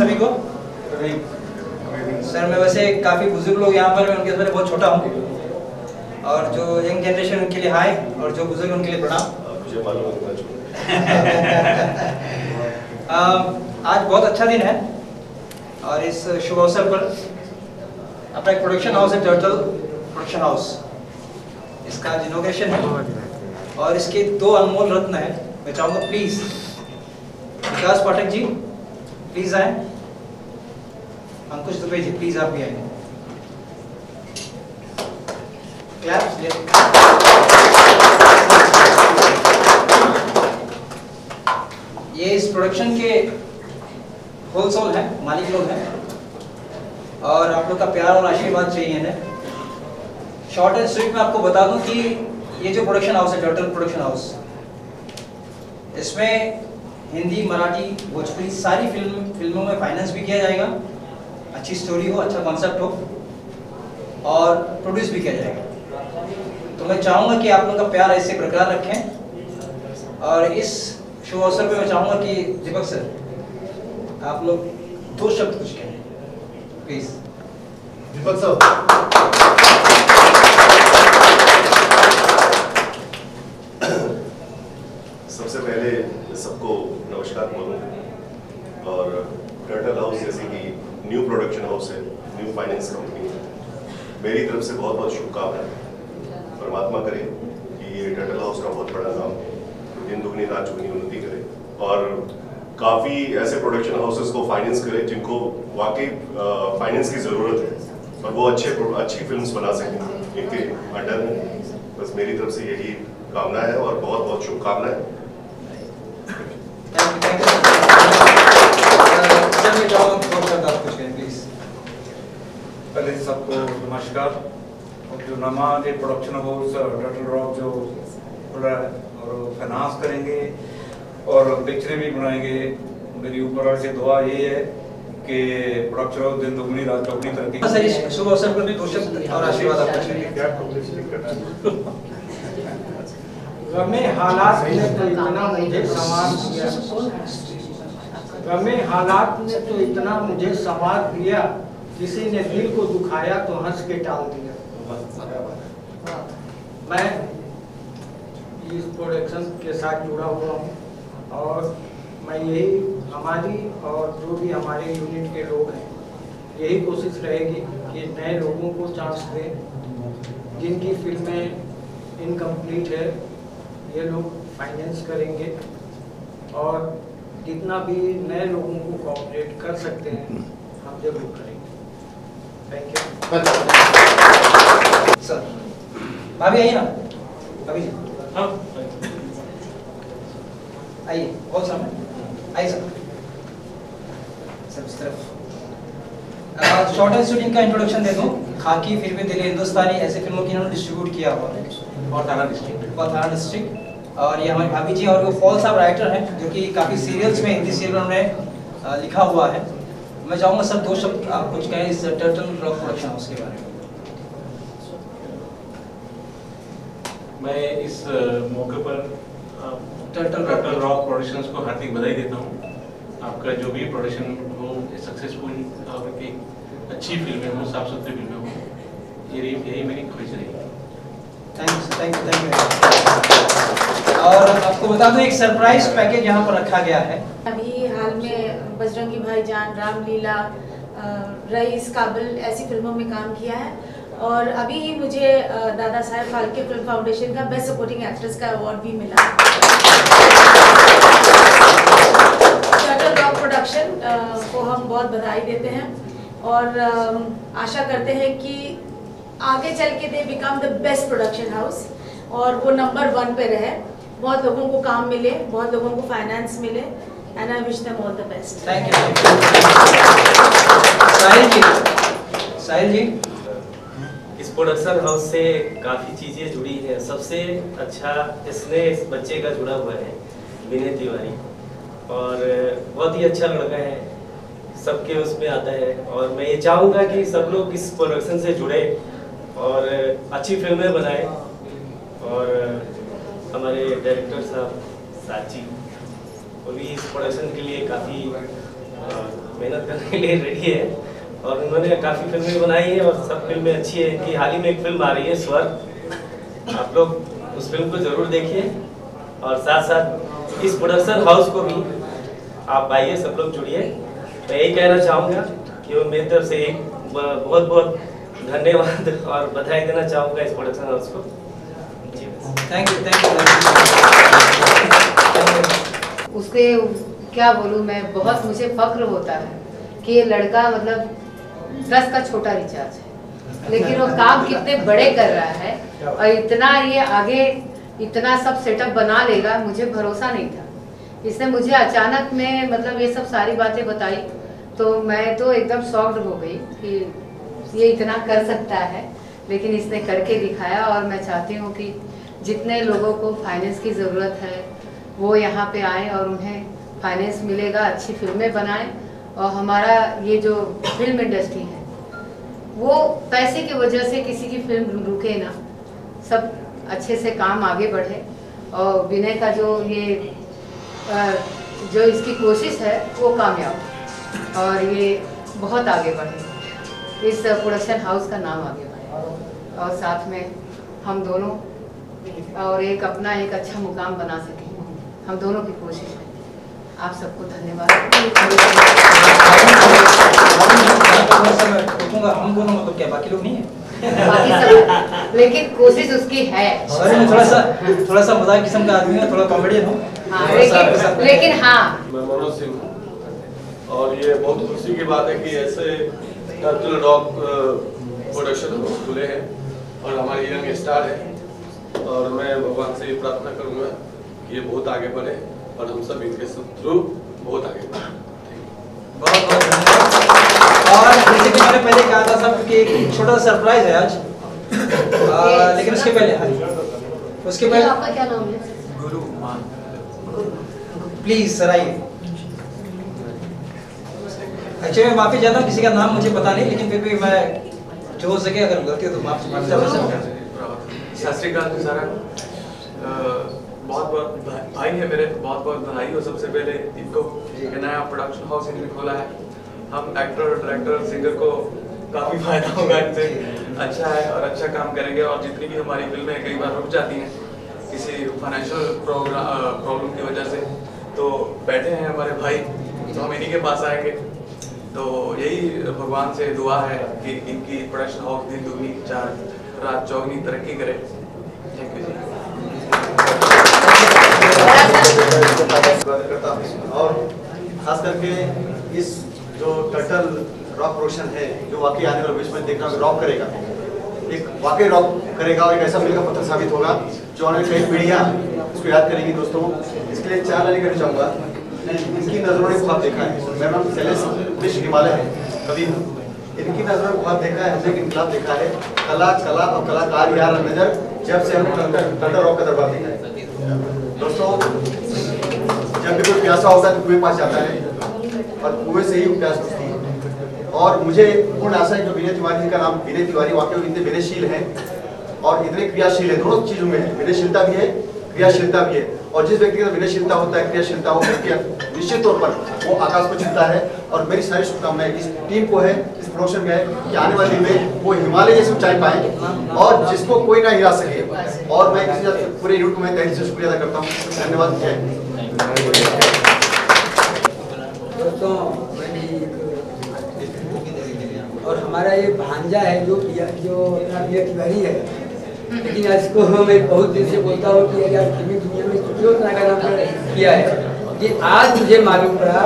सभी को। सर मैं वैसे काफ़ी बुजुर्ग लोग यहाँ पर, मैं उनके अंदर बहुत छोटा हूँ, और जो यंग जनरेशन उनके लिए हाय, और जो बुजुर्ग उनके लिए प्रणाम। मुझे मालूम है। आज बहुत अच्छा दिन है, और इस शुभ अवसर पर अपना एक प्रोडक्शन हाउस है, टर्टल प्रोडक्शन हाउस, इसका इनॉग्रेशन है, और इसके 2 अनमोल रत्न है। मैं चाहूँगा please Vikas Pathak ji please आए, अंकुश दुबे जी प्लीज आप भी आए। ये इस प्रोडक्शन के होलसेल हैं, मालिक लोग हैं, और आप लोग का प्यार और आशीर्वाद चाहिए इन्हें। शॉर्ट एंड स्वीट में आपको बता दूं कि ये जो प्रोडक्शन हाउस है, टर्टल प्रोडक्शन हाउस, इसमें हिंदी, मराठी, भोजपुरी सारी फिल्मों में फाइनेंस भी किया जाएगा, अच्छी स्टोरी हो, अच्छा कॉन्सेप्ट हो, और प्रोड्यूस भी किया जाएगा। तो मैं चाहूँगा कि आप लोग का प्यार ऐसे बरकरार रखें, और इस शुभ अवसर पे मैं चाहूँगा कि दीपक सर आप लोग 2 शब्द कुछ कहें प्लीज। Deepak sir. सबसे पहले सबको नमस्कार बोलूँ, और टर्टल हाउस जैसे कि न्यू प्रोडक्शन हाउस है, न्यू फाइनेंस कंपनी है, मेरी तरफ से बहुत बहुत शुभकामनाएं। परमात्मा करे कि ये टर्टल हाउस का बहुत बड़ा नाम दिन दुगनी रात चुगनी उन्नति करे, और काफ़ी ऐसे प्रोडक्शन हाउसेस को फाइनेंस करे जिनको वाकई फाइनेंस की ज़रूरत है, और वो अच्छी फिल्म्स बना सकें इनके अंडर में। बस मेरी तरफ से यही कामना है, और बहुत बहुत शुभकामनाएं। पहले सबको नमस्कार। और जो नमाज प्रोडक्शन हाउस टर्टल रॉक जो खुला है, और फाइनेंस करेंगे और पिक्चरें भी बनाएंगे, मेरी ऊपर से दुआ ये है कि प्रोडक्शन हाउस दिन दुगनी रात चौगनी तरक्की। सर इस शुभ अवसर पर भी 2 शब्द और आशीर्वाद आपका चाहिए। गमे हालात ने तो इतना मुझे संवार दिया, गमे हालात ने तो इतना मुझे संवार दिया, किसी ने दिल को दुखाया तो हंस के टाल दिया। मैं इस प्रोडक्शन के साथ जुड़ा हुआ हूँ, और मैं यही हमारी और जो भी हमारे यूनिट के लोग हैं, यही कोशिश रहेगी कि नए लोगों को चांस दें, जिनकी फिल्में इनकम्प्लीट है ये लोग फाइनेंस करेंगे, और जितना भी नए लोगों को कोऑपरेट कर सकते हैं हम जरूर करेंगे। Thank you sir. भाभी आइए ना, भाभी जी। हाँ आइए, बहुत समय आइए सर, इस तरफ। शॉर्ट एंड शूटिंग का इंट्रोडक्शन दे दूं। खाकी, फिर भी दिल हिंदुस्तानी, ऐसे फिल्मों की इन्होंने डिस्ट्रीब्यूट किया हुआ है, और थाना डिस्ट्रिक्ट। और ये हमारी भाभी जी, और वो फॉल साहब राइटर हैं, जो कि काफ़ी सीरियल्स में, हिंदी सीरियल उन्होंने लिखा हुआ है। मैं चाहूँगा सर 2 शब्द आप कुछ कहें इस टर्टल रॉक प्रोडक्शन हाउस के बारे में। मैं इस मौके पर टर्टल रॉक प्रोडक्शंस को हार्दिक बधाई देता हूँ। आपका जो भी प्रोडक्शन हो सक्सेसफुल, और एक अच्छी फिल्में हो, साफ सुथरी फिल्में हो, यही मेरी ख्वाहिश रहेगी। Thank you. और आपको बता दूं एक सरप्राइज पैकेज यहाँ पर रखा गया है। अभी हाल में बजरंगी भाईजान, रामलीला, रईस, काबिल ऐसी फिल्मों में काम किया है, और अभी ही मुझे दादा साहेब फाल्के फिल्म फाउंडेशन का बेस्ट सपोर्टिंग एक्ट्रेस का अवार्ड भी मिला। टर्टल रॉक प्रोडक्शन को हम बहुत बधाई देते हैं, और आशा करते हैं कि आगे चल के they become the best production house, और वो नंबर 1 पे रहे, बहुत लोगों को काम मिले, बहुत लोगों को फाइनेंस मिले, and I wish them all the best. Thank you. Sahil ji. इस प्रोडक्शन हाउस से काफ़ी चीज़ें जुड़ी हैं। सबसे अच्छा इसने इस बच्चे का जुड़ा हुआ है, विनय तिवारी, और बहुत ही अच्छा लड़का है, सबके उसमें आता है। और मैं ये चाहूँगा कि सब लोग इस प्रोडक्शन से जुड़े और अच्छी फिल्में बनाएं, और हमारे डायरेक्टर साहब साची वो भी इस प्रोडक्शन के लिए काफ़ी मेहनत करने के लिए रेडी है और उन्होंने काफ़ी फिल्में बनाई हैं और सब फिल्में अच्छी है इनकी। हाल ही में एक फिल्म आ रही है स्वर्ग, आप लोग उस फिल्म को ज़रूर देखिए और साथ साथ इस प्रोडक्शन हाउस को भी आप आइए, सब लोग जुड़िए। मैं यही कहना चाहूँगा कि वो मेरी तरफ से एक बहुत बहुत धन्यवाद और बधाई देना चाहूँगा इस प्रोडक्शन हाउस को। थैंक यू उसके क्या बोलूँ मैं, बहुत मुझे फक्र होता है कि ये लड़का मतलब 10 का छोटा रिचार्ज है, लेकिन वो काम कितने बड़े कर रहा है और इतना ये आगे इतना सब सेटअप बना लेगा, मुझे भरोसा नहीं था। इसने मुझे अचानक में मतलब ये सब सारी बातें बताई तो मैं तो एकदम शॉक्ड हो गई कि ये इतना कर सकता है, लेकिन इसने करके दिखाया। और मैं चाहती हूँ कि जितने लोगों को फाइनेंस की ज़रूरत है वो यहाँ पे आए और उन्हें फाइनेंस मिलेगा, अच्छी फिल्में बनाएं। और हमारा ये जो फिल्म इंडस्ट्री है वो पैसे की वजह से किसी की फिल्म रुके ना, सब अच्छे से काम आगे बढ़े। और विनय का जो ये जो इसकी कोशिश है वो कामयाब और ये बहुत आगे बढ़े, इस प्रोडक्शन हाउस का नाम आगे बढ़े और साथ में हम दोनों और एक अपना एक अच्छा मुकाम बना सकें, हम दोनों की कोशिश है। आप सबको धन्यवाद। हम दोनों मतलब क्या बाकी लोग नहीं है? बाकी सब, लेकिन कोशिश उसकी है। थोड़ा सा मजाक किस्म का आदमी है, थोड़ा कॉमेडियन हो। हाँ, लेकिन हाँ, मैं मनोज सिंह हूँ और ये बहुत खुशी की बात है कि ऐसे टर्टल रॉक प्रोडक्शन खुले हैं और हमारे यंग स्टार है और मैं भगवान से ये प्रार्थना करूँगा कि ये बहुत आगे बढ़े और हम सब इनके थ्रू बहुत आगे बढ़े। बहुत बहुत धन्यवाद। और जैसे कि मैंने पहले कहा था सब कि एक छोटा सा सरप्राइज है आज, लेकिन उसके पहले आपका क्या नाम है? गुरु मान, प्लीज सर आइए। एक्चुअली मैं माफी चाहता हूँ, किसी का नाम मुझे पता नहीं, लेकिन फिर भी मैं जो हो सके अगर गलती हो तो माफी चाहता हूँ। सत श्री अकाल जी सारा, बहुत बहुत भाई है मेरे, बहुत बहुत बधाई हो सबसे पहले इनको, नया प्रोडक्शन हाउस इन्होंने खोला है। हम एक्टर, डायरेक्टर, सिंगर को काफ़ी फायदा होगा इनसे, अच्छा है और अच्छा काम करेंगे। और जितनी भी हमारी फिल्में कई बार रुक जाती हैं किसी फाइनेंशियल प्रॉब्लम की वजह से, तो बैठे हैं हमारे भाई, तो हम इन्हीं के पास आएंगे। तो यही भगवान से दुआ है कि इनकी प्रोडक्शन हाउस दिन दुगनी चार रात चौगनी तरक्की करे। थैंक यू जी। और खास करके इस जो टर्टल रॉक प्रोडक्शन है, जो वाकई आने वाले भविष्य में देखना रॉक करेगा, एक वाकई रॉक करेगा और एक ऐसा मिल का पत्थर साबित होगा जो आने कई पीढ़ियाँ उसको याद करेंगी। दोस्तों, इसके लिए 4 लाइन कहना चाहूँगा। इनकी नजरों ने ख्वाब देखा है, मेरा नाम शैलेश हिमालय है, कवि हूँ। इनकी नजरों ने ख्वाब देखा है, हमने एक इनकलाब देखा है, कला कला और कलाकार यार नजर, जब से हमने टर्टल रॉक का दरबार देखा है। दोस्तों, जब भी कोई प्यासा होता है तो कुएं पास जाता है और कुएं से ही प्यास बुझती है। और मुझे पूर्ण आशा है कि विनय तिवारी का नाम विनय तिवारी वाकई इतने विनयशील हैं और इतने क्रियाशील है, दोनों चीजों में है, विनयशीलता भी है, क्रियाशीलता भी है। और जिस व्यक्ति का विनयशीलता होता है, क्रियाशीलता हो, व्यक्ति निश्चित तौर पर वो आकाश को छूता है। और मेरी सारी शुभकामनाएं इस टीम को है, इस प्रोडक्शन में है कि आने वाले दिन में वो हिमालय जैसी ऊंचाई पाए और जिसको कोई ना हिला सके। और मैं पूरे यूनिट को मैं तहे से शुक्रिया अदा करता हूँ। धन्यवाद। जय दोस्तों, और हमारा ये भांजा है जो अपना विनय तिवारी है, लेकिन इसको मैं बहुत दिन से बोलता हूँ कि यार फिल्मी दुनिया में क्यों इतना का नाम किया है कि आज मुझे मालूम पड़ा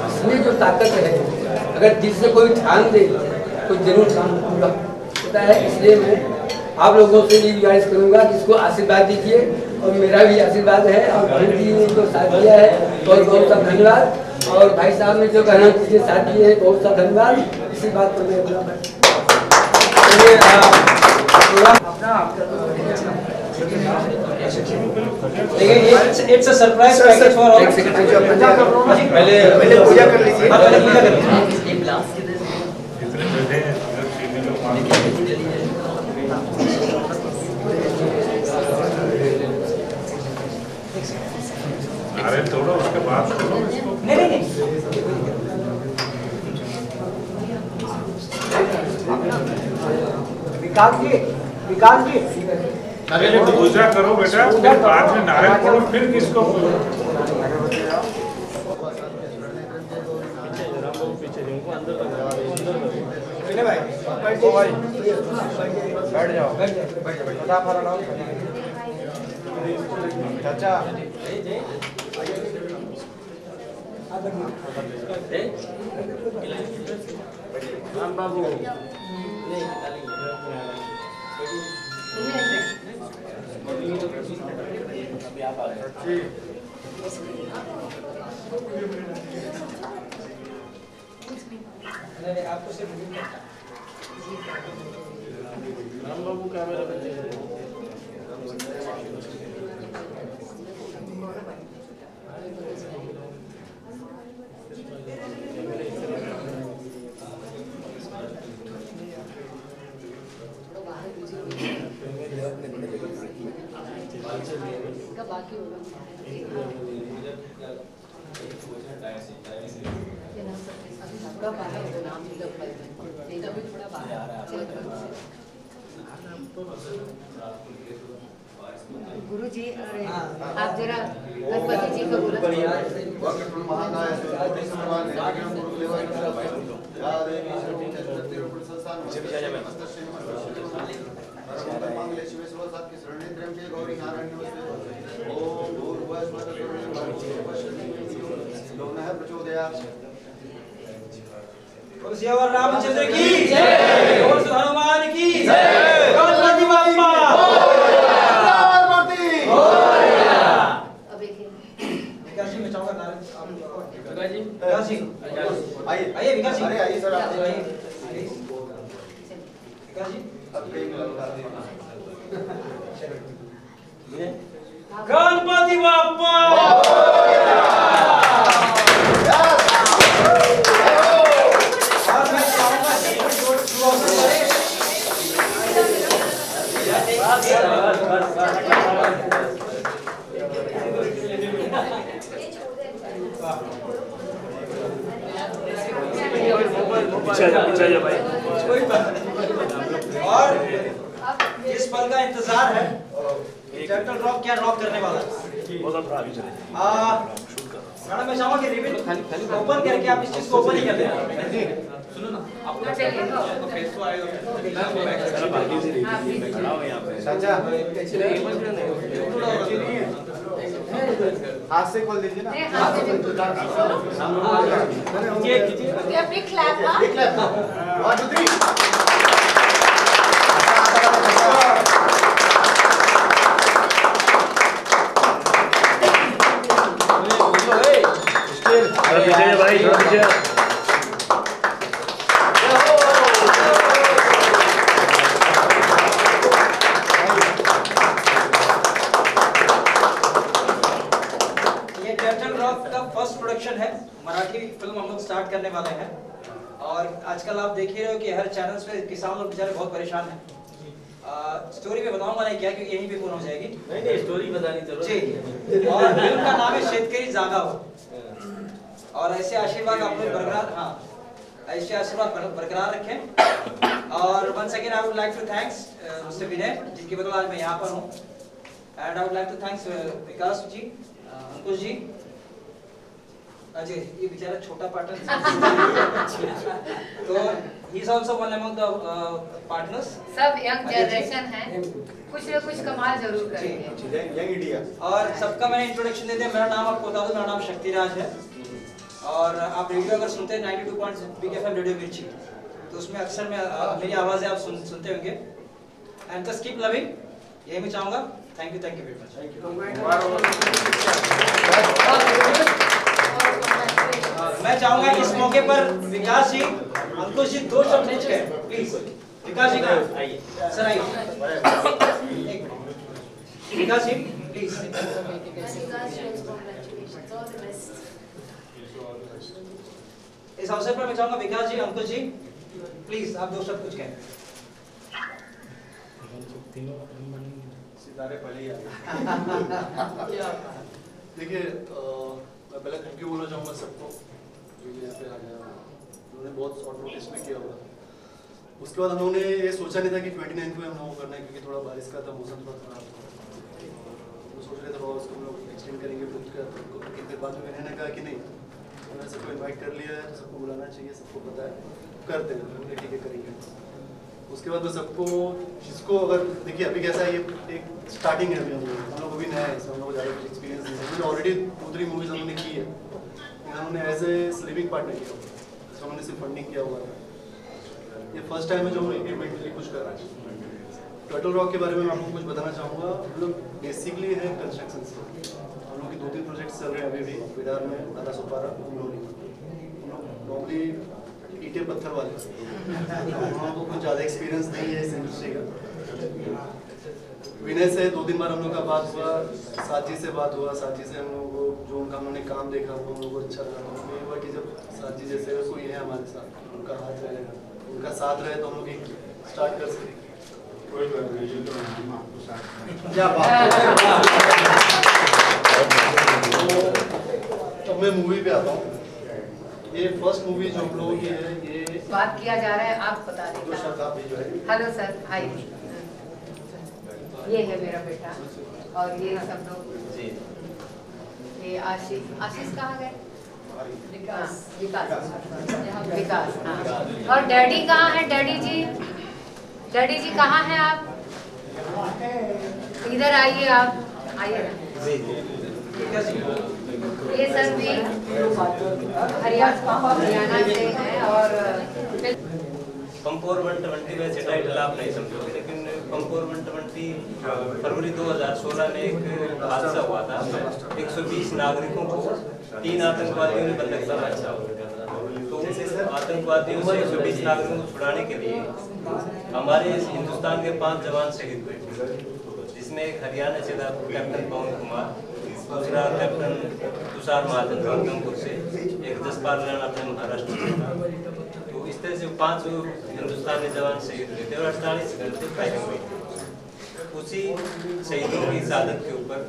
इसमें जो ताकत है, अगर दिल से कोई ठान दे तो जरूर काम पूरा होता है। इसलिए मैं आप लोगों से ये गुजारिश करूँगा कि इसको आशीर्वाद दीजिए और मेरा भी आशीर्वाद है। और बहन जी ने जो साथ दिया है बहुत बहुत सा धन्यवाद, और भाई साहब ने जो कहना मुझे साथ दिए है बहुत सा धन्यवाद। इसी बात पर मैं अपना it's a surprise package for all. पहले पूजा कर लीजिए। अरे थोड़ा उसके बाद नहीं विकास जी, विकास जी, अरे पूजा करो बेटा, बाद में नारियल फोड़ो, फिर किसको बैठ जाओ, चाचा राम बाबू आपको सिर्फ राम बाबू कैमरा बाकी होगा गुरु जी आप जरा गणपति जी का और रामचंद्र की जय, और हनुमान की जय, गणपति बप्पा विकास जी मैं चाहूंगा विकास जी आइए विकास जी, अरे आइए सर, आइए विकास जी, गणपति बप्पा और इस पल का इंतजार है, टर्टल रॉक क्या रॉक करने वाला है। मैडम मैं चाहूँगा कि रिबन ओपन करके आप इस चीज को ओपन ही कर दें। सुनो ना आपका फेस तो आएगा, हाथ से खोल दीजिए ना, अपनी क्लैप ना, भाई फर्स्ट प्रोडक्शन है, मराठी फिल्म हम लोग स्टार्ट करने वाले हैं। और आजकल आप देख ही रहे हो कि हर चैनल्स पे किसान लोग बेचारे बहुत परेशान हैं। स्टोरी में बताऊंगा नहीं क्या, क्योंकि यहीं पे पूर्ण हो जाएगी। नहीं स्टोरी बतानी जरूरत जी। और फिल्म का नाम है शेतकरी जागा हो। और ऐसे आशीर्वाद आप लोग बरकरार, हाँ ऐसे आशीर्वाद बरकरार रखें। और once again I would like to thanks mister Vinay, जिनकी बदौलत आज मैं यहाँ पर हूँ। And I would like to thanks Vikas ji, Ankush ji, Ajay, ये बेचारा छोटा पार्टनर तो he is also one among the partners। सब यंग जनरेशन है, कुछ न कुछ कमाल जरूर करेंगे, यंग इंडिया। और सबका मैंने इंट्रोडक्शन दे दिया। मेरा नाम आपको बता दूं, मेरा नाम शक्तिराज है। और आप रेडियो अगर सुनते हैं 92.6 रेडियो मिर्ची, तो उसमें अक्सर मेरी आवाज़ें आप सुनते होंगे। एंड जस्ट कीप लविंग, यही मैं चाहूँगा। Thank you very much. मैं चाहूंगा इस मौके पर विकास जी, अंकुश जी 2 शब्द पूछ गए प्लीज। विकास जी का आइए सर, आइए विकास जी प्लीज। इस अवसर पर मैं चाहूंगा विकास जी, अंकुश जी प्लीज आप 2 शब्द पूछ गए। सितारे पहले ही देखिए, मैं पहले थैंक यू बोलना चाहूँगा सबको जो यहाँ पे आ गया। उन्होंने बहुत शॉर्ट नोटिस में किया हुआ। उसके बाद हम लोगों ने ये सोचा नहीं था कि 29 को हम लोग करना है, क्योंकि थोड़ा बारिश का था, मौसम थोड़ा खराब था, तो सोच रहे थे और उसको हम लोग एक्सटेंड करेंगे लेकिन फिर बाद में मैंने कहा कि नहीं, मैंने सबको इन्वाइट कर लिया है, सबको बुलाना चाहिए, सबको पता है, करते हैं, हमने ठीक है करेंगे। उसके बाद में सबको जिसको अगर देखिए अभी कैसा है, ये एक स्टार्टिंग है, अभी हम लोग अभी नया है, हम लोग ज़्यादा कुछ एक्सपीरियंस नहीं है, हमने ऑलरेडी 2-3 मूवीज हमने की है, लेकिन हमने एज ए स्लीपिंग पार्ट नहीं किया, तो हमने सिर्फ फंडिंग किया हुआ था। ये फर्स्ट टाइम है जो हम इंडिपेंडेंटली कुछ कर रहे हैं। टर्टल रॉक के बारे में मैं आपको कुछ बताना चाहूँगा। हम लोग बेसिकली है कंस्ट्रक्शन से, हम लोग की 2-3 प्रोजेक्ट्स चल रहे हैं अभी भी, विदार में, आधा सोपारा, उमरोली। हम लोग नॉर्मली ईंटे पत्थर वाले, हम लोगों को कुछ ज़्यादा एक्सपीरियंस नहीं है इस इंडस्ट्री का। विनय से 2-3 बार हम लोग का बात हुआ, साथी से बात हुआ, साथी से हम लोगों को जो उनका हमने काम देखा वो हम लोग को अच्छा लगा, तो ये हुआ कि जब साथी जैसे कोई है हमारे साथ, उनका हाथ रहेगा, उनका साथ रहे तो हम लोग एक स्टार्ट कर सकेंगे। कोई बात नहीं, ये तो हम आपको साथ क्या बात तो मैं मूवी पे आता हूँ। ये फर्स्ट मूवी जो हम लोगों की है, ये बात किया जा रहा है, आप बता दें। हेलो सर, हाय, ये है मेरा बेटा और ये सब लोग, ये आशीष कहाँ गए? विकास, विकास, हाँ। और डैडी कहाँ है? डैडी जी कहाँ हैं आप? इधर आइए, आप आइए। ये सर भी हरियाणा से हैं और पंपोर 120 वैसे टाइटल आप नहीं समझोगे, लेकिन पंपोर 120 फरवरी 2016 में एक हादसा हुआ था। 120 नागरिकों को 3 आतंकवादियों ने बंधक बनाया था। तो आतंकवादियों से 120 नागरिकों को छुड़ाने के लिए हमारे हिंदुस्तान के 5 जवान शहीद हुए, जिसमें एक हरियाणा से था कैप्टन पवन कुमार, दूसरा कैप्टन तुषार महाजन गंगपुर से, एक जसपाल राणा अपने महाराष्ट्र से था। तो इस तरह से 5 हिंदुस्तान के जवान शहीद हुए थे और 48 घंटे फायरिंग हुई थी। उसी शहीदों की शहादत के ऊपर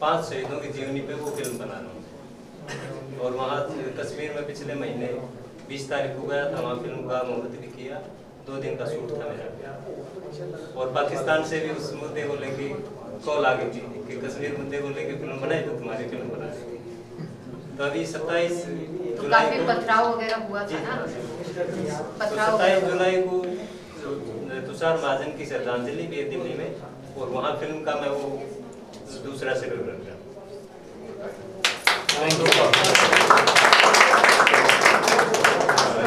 5 शहीदों की जीवनी पे वो फिल्म बना रहा हूँ। और वहाँ कश्मीर में पिछले महीने 20 तारीख को गया था, वहाँ फिल्म का मुहूर्त भी किया, 2 दिन का शूट था मेरा। और पाकिस्तान से भी उस मुद्दे को लेके कॉल आ गई थी कि कश्मीर मुद्दे को लेके फिल्म बनाई तो तुम्हारी फिल्म बना देंगे। तो अभी 27 जुलाई को पथराव वगैरह हुआ था ना, 27 जुलाई को तुषार महाजन की श्रद्धांजलि भी है दिल्ली में, और वहाँ फिल्म का मैं वो दूसरा शेड्यूल रख रहा हूँ।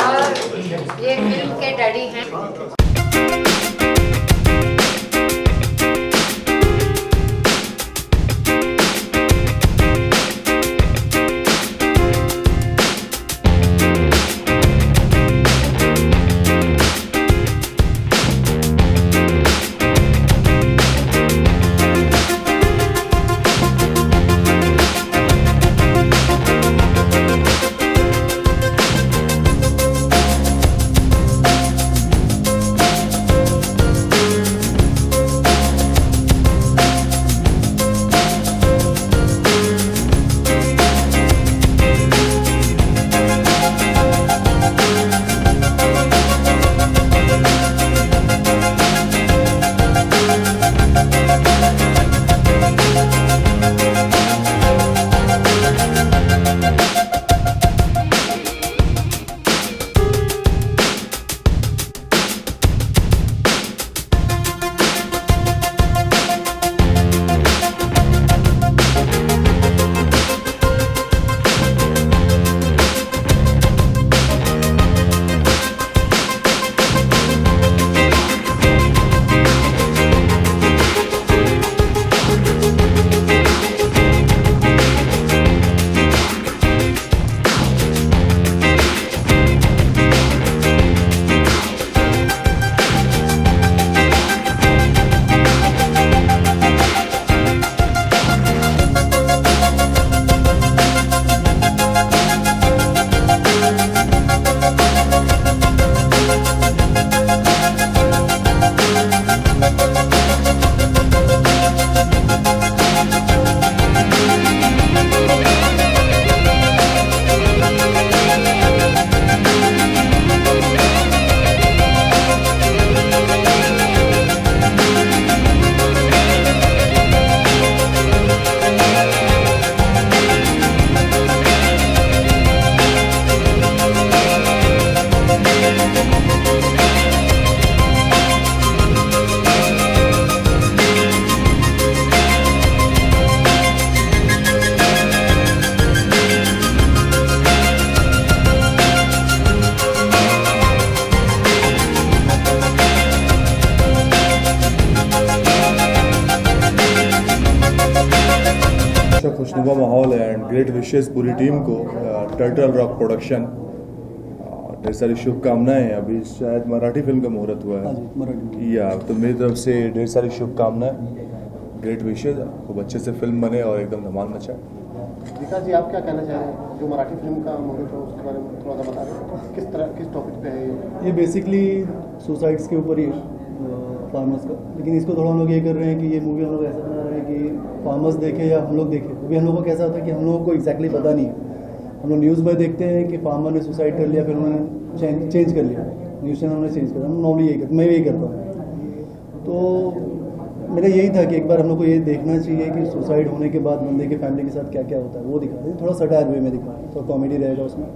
और ये फिल्म के डैडी हैं। का माहौल है एंड ग्रेट विशेस पूरी टीम को, टर्टल रॉक प्रोडक्शन, ढेर सारी शुभकामनाएं। अभी शायद मराठी फिल्म का मुहूर्त हुआ है या तो मेरी तरफ से ढेर सारी शुभकामनाएं, ग्रेट विशेस, खूब अच्छे से फिल्म बने और एकदम धमाल मचाए। विकास जी, आप क्या कहना चाह रहे हैं? जो मराठी फिल्म का मुहूर्त है उसके बारे में थोड़ा सा बता दें, किस टॉपिक पे है ये? बेसिकली सुसाइड्स के ऊपर ही फार्मर्स का, लेकिन इसको थोड़ा हम लोग ये कर रहे हैं कि ये मूवी हम लोग ऐसा बना रहे हैं कि फार्मर्स देखे या हम लोग देखें। अभी हम लोगों को कैसा होता है कि हम लोगों को एग्जैक्टली पता नहीं है। हम लोग न्यूज़ में देखते हैं कि फार्मर ने सुसाइड कर लिया, फिर उन्होंने चेंज कर लिया, न्यूज़ चैनल ने चेंज कर दिया। हम नॉर्मली यही करते, मैं यही करता हूँ। तो मेरा यही था कि एक बार हम लोग को ये देखना चाहिए कि सुसाइड होने के बाद बंदे के फैमिली के साथ क्या क्या होता है, वो दिखा रहे, थोड़ा सटायर वे में दिखा रहे, थोड़ा कॉमेडी रहेगा उसमें।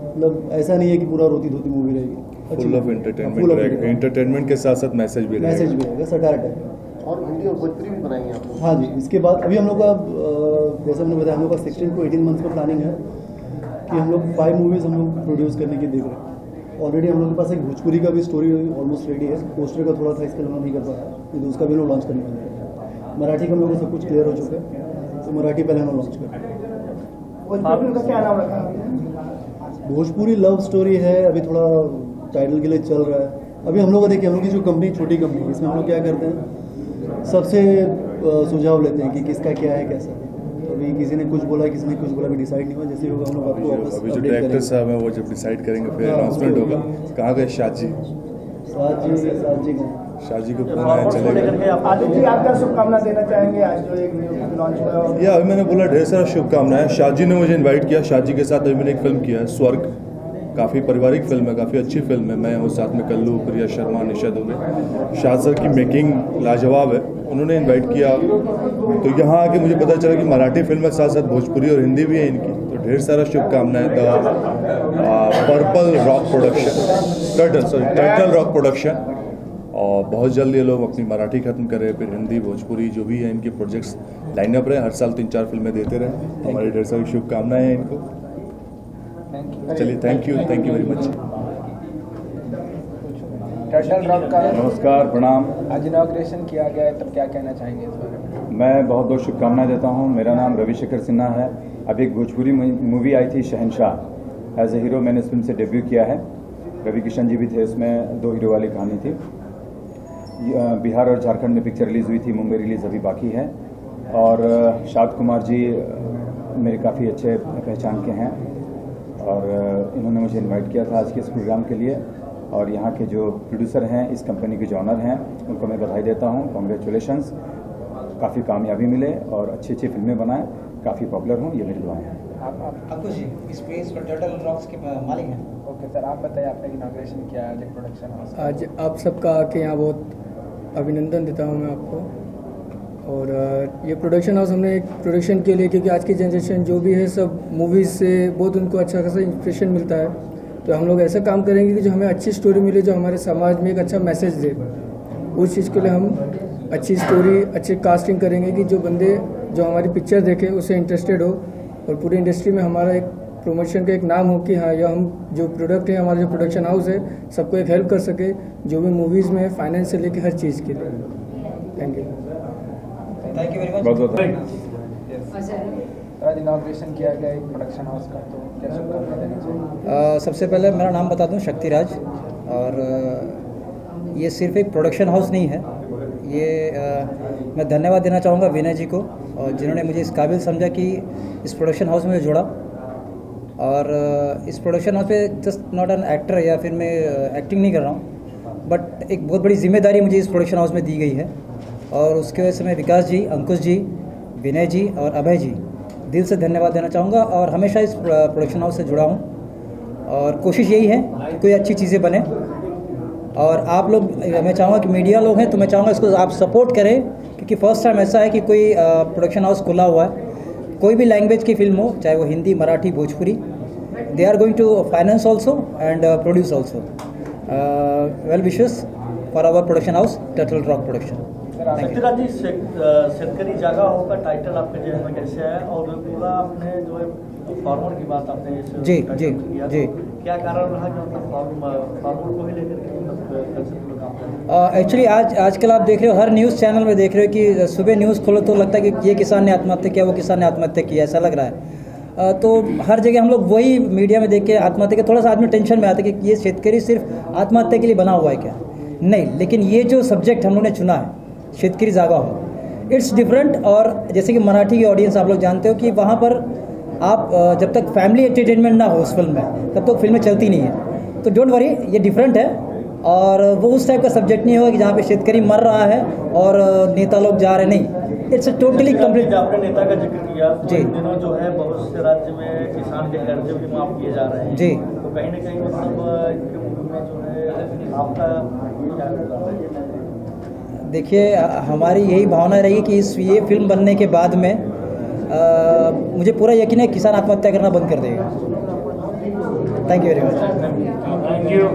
मतलब ऐसा नहीं है कि पूरा रोती धोती मूवी रहेगी, फुल ऑफ एंटरटेनमेंट, एंटरटेनमेंट के साथ साथ मैसेज भी रहेगा, सटायर टाइप। और हिंदी और भोजपुरी भी बनाएंगे आप लोग? हाँ जी, इसके बाद अभी हम लोग का जैसे हमने बताया, हम लोग का 16 to 18 मंथ्स का प्लानिंग है कि हम लोग 5 मूवीज़ हम लोग प्रोड्यूस करने की देख रहे हैं। ऑलरेडी हम लोग के पास एक भोजपुरी का भी स्टोरी ऑलमोस्ट रेडी है, पोस्टर का थोड़ा सा इसके लिए नहीं कर पाया, तो उसका भी लोग लॉन्च करने वाले हैं। मराठी का हम लोग को सब कुछ क्लियर हो चुका है, तो मराठी पहले हम लॉन्च करें। क्या नाम रखा? भोजपुरी लव स्टोरी है, अभी थोड़ा टाइटल के लिए चल रहा है। अभी हम लोग को देखिए, हम लोग की जो कंपनी छोटी कंपनी है, इसमें हम लोग क्या करते हैं, सबसे सुझाव लेते हैं कि किसका क्या है कैसा। अभी किसी ने कुछ बोला, किसी ने कुछ बोला, अभी डिसाइड नहीं हुआ। जैसे होगा हम लोग आपको वापस अभी जो डायरेक्टर साहब हैं वो जब डिसाइड करेंगे फिर अनाउंसमेंट होगा। कहाँ गए शाजी को फोन आया चलेगा। आदित्य जी, आप क्या शुभकामना देना चाहेंगे आज जो एक लॉन्च हुआ? या अभी मैंने बोला ढेर सारा शुभकामनाएं। शाजी ने मुझे इनवाइट किया, शाजी के साथ अभी मैंने एक फिल्म किया है स्वर्ग, काफ़ी पारिवारिक फिल्म है, काफ़ी अच्छी फिल्म है। मैं हूँ साथ में कल्लू, प्रिया शर्मा, निशा दुबे। शाह सर की मेकिंग लाजवाब है, उन्होंने इनवाइट किया। तो यहाँ आके मुझे पता चला कि मराठी फिल्म के साथ साथ भोजपुरी और हिंदी भी है इनकी, तो ढेर सारा शुभकामनाएं। Purple rock production, turtle rock production, और बहुत जल्द ये लोग अपनी मराठी खत्म कर रहे हैं, फिर हिंदी भोजपुरी जो भी है इनके प्रोजेक्ट्स लाइनअप रहे, हर साल 3-4 फिल्में देते रहे। हमारी ढेर सारी शुभकामनाएं हैं इनको। चलिए, thank you very much. Turtle rock का नमस्कार, प्रणाम। आज इनॉग्रेशन किया गया है, तब क्या कहना चाहेंगे इस बारे में? मैं बहुत बहुत शुभकामनाएं देता हूं। मेरा नाम रविशेखर सिन्हा है। अभी एक भोजपुरी मूवी आई थी शहनशाह, एज ए हीरो मैंने इस फिल्म से डेब्यू किया है। रवि किशन जी भी थे इसमें, 2 हीरो वाली कहानी थी। बिहार और झारखंड में पिक्चर रिलीज़ हुई थी, मुंबई रिलीज़ अभी बाकी है। और शाद कुमार जी मेरे काफ़ी अच्छे पहचान के हैं और इन्होंने मुझे इनवाइट किया था आज के इस प्रोग्राम के लिए। और यहाँ के जो प्रोड्यूसर हैं, इस कंपनी के जो ऑनर हैं, उनको मैं बधाई देता हूँ, कॉन्ग्रेचुलेशंस। काफ़ी कामयाबी मिले और अच्छी अच्छी फिल्में बनाएं, काफ़ी पॉपुलर हों, ये मेरी दुआएं हैं। आपको जी इस प्लेस पर टर्टल रॉक्स के मालिक हैं। ओके सर, आप बताइए, आपने इनॉग्रेशन किया आज प्रोडक्शन हाउस। आज आप सबका आके यहाँ बहुत अभिनंदन देता हूँ मैं आपको। और ये प्रोडक्शन हाउस हमने एक प्रोडक्शन के लिए, क्योंकि आज की जनरेशन जो भी है सब मूवीज़ से बहुत उनको अच्छा खासा इंस्पिरेशन मिलता है, तो हम लोग ऐसा काम करेंगे कि जो हमें अच्छी स्टोरी मिले, जो हमारे समाज में एक अच्छा मैसेज दे। उस चीज़ के लिए हम अच्छी स्टोरी, अच्छी कास्टिंग करेंगे कि जो बंदे जो हमारी पिक्चर देखें उससे इंटरेस्टेड हो, और पूरी इंडस्ट्री में हमारा एक प्रमोशन का एक नाम हो कि हाँ, यह हम जो प्रोडक्ट है, हमारा जो प्रोडक्शन हाउस है, सबको एक हेल्प कर सके, जो भी मूवीज़ में फाइनेंस से लेके हर चीज़ के लिए। Thank you very much. बहुत बहुत आज इनॉग्रेशन किया गया एक प्रोडक्शन हाउस का, तो क्या शुभकामना देना चाहिए? सबसे पहले मेरा नाम बता दूं, शक्तिराज। और ये सिर्फ एक प्रोडक्शन हाउस नहीं है, ये मैं धन्यवाद देना चाहूँगा विनय जी को, और जिन्होंने मुझे इस काबिल समझा कि इस प्रोडक्शन हाउस में जोड़ा। और इस प्रोडक्शन हाउस पे जस्ट नॉट एन एक्टर, या फिर मैं एक्टिंग नहीं कर रहा हूँ, बट एक बहुत बड़ी जिम्मेदारी मुझे इस प्रोडक्शन हाउस में दी गई है। और उसके वजह से मैं विकास जी, अंकुश जी, विनय जी और अभय जी दिल से धन्यवाद देना चाहूँगा। और हमेशा इस प्रोडक्शन हाउस से जुड़ा हूँ और कोशिश यही है कि कोई अच्छी चीज़ें बने। और आप लोग, मैं चाहूँगा कि मीडिया लोग हैं, तो मैं चाहूँगा इसको आप सपोर्ट करें, क्योंकि फर्स्ट टाइम ऐसा है कि कोई प्रोडक्शन हाउस खुला हुआ है, कोई भी लैंग्वेज की फिल्म हो, चाहे वो Hindi, Marathi, Bhojpuri, they are going to finance also and produce also. Well wishes for our production house turtle rock production. Shaktiraj ji, शेतकरी जागा हो का टाइटल आपके जहन में कैसे है, और पूरा आपने जो है फार्मर की बात आपने जी किया, क्या कारण रहा कि मतलब फार्मर को ही लेकर के काम एक्चुअली आजकल आप देख रहे हो, हर न्यूज़ चैनल में देख रहे हो कि सुबह न्यूज़ खोलो तो लगता है कि ये किसान ने आत्महत्या किया, वो किसान ने आत्महत्या किया, ऐसा लग रहा है। तो हर जगह हम लोग वही मीडिया में देख के आत्महत्या के थोड़ा सा आदमी टेंशन में आता है कि ये शेतकरी सिर्फ आत्महत्या के लिए बना हुआ है क्या? नहीं, लेकिन ये जो सब्जेक्ट हम लोगों ने चुना है, शेतकरी जागा हो, इट्स डिफरेंट। और जैसे कि मराठी की ऑडियंस आप लोग जानते हो कि वहाँ पर आप जब तक फैमिली एंटरटेनमेंट ना हो उस फिल्म में, तब तक फिल्में चलती नहीं है। तो डोंट वरी, ये डिफरेंट है और वो उस टाइप का सब्जेक्ट नहीं होगा कि जहाँ पे शेतकरी मर रहा है और नेता लोग जा रहे, नहीं। It's totally complete. आपने नेता का जिक्र किया, तो इन दिनों जो है बहुत से राज्य में किसान के कर्जे भी माफ किए जा रहे हैं जी, तो कहीं ना कहीं मतलब इनके मुल्क में जो है आपका क्या होगा? देखिए, हमारी यही भावना रहेगी कि ये फिल्म बनने के बाद में मुझे पूरा यकीन है किसान आत्महत्या करना बंद कर देगा। Thank you very much. Thank you.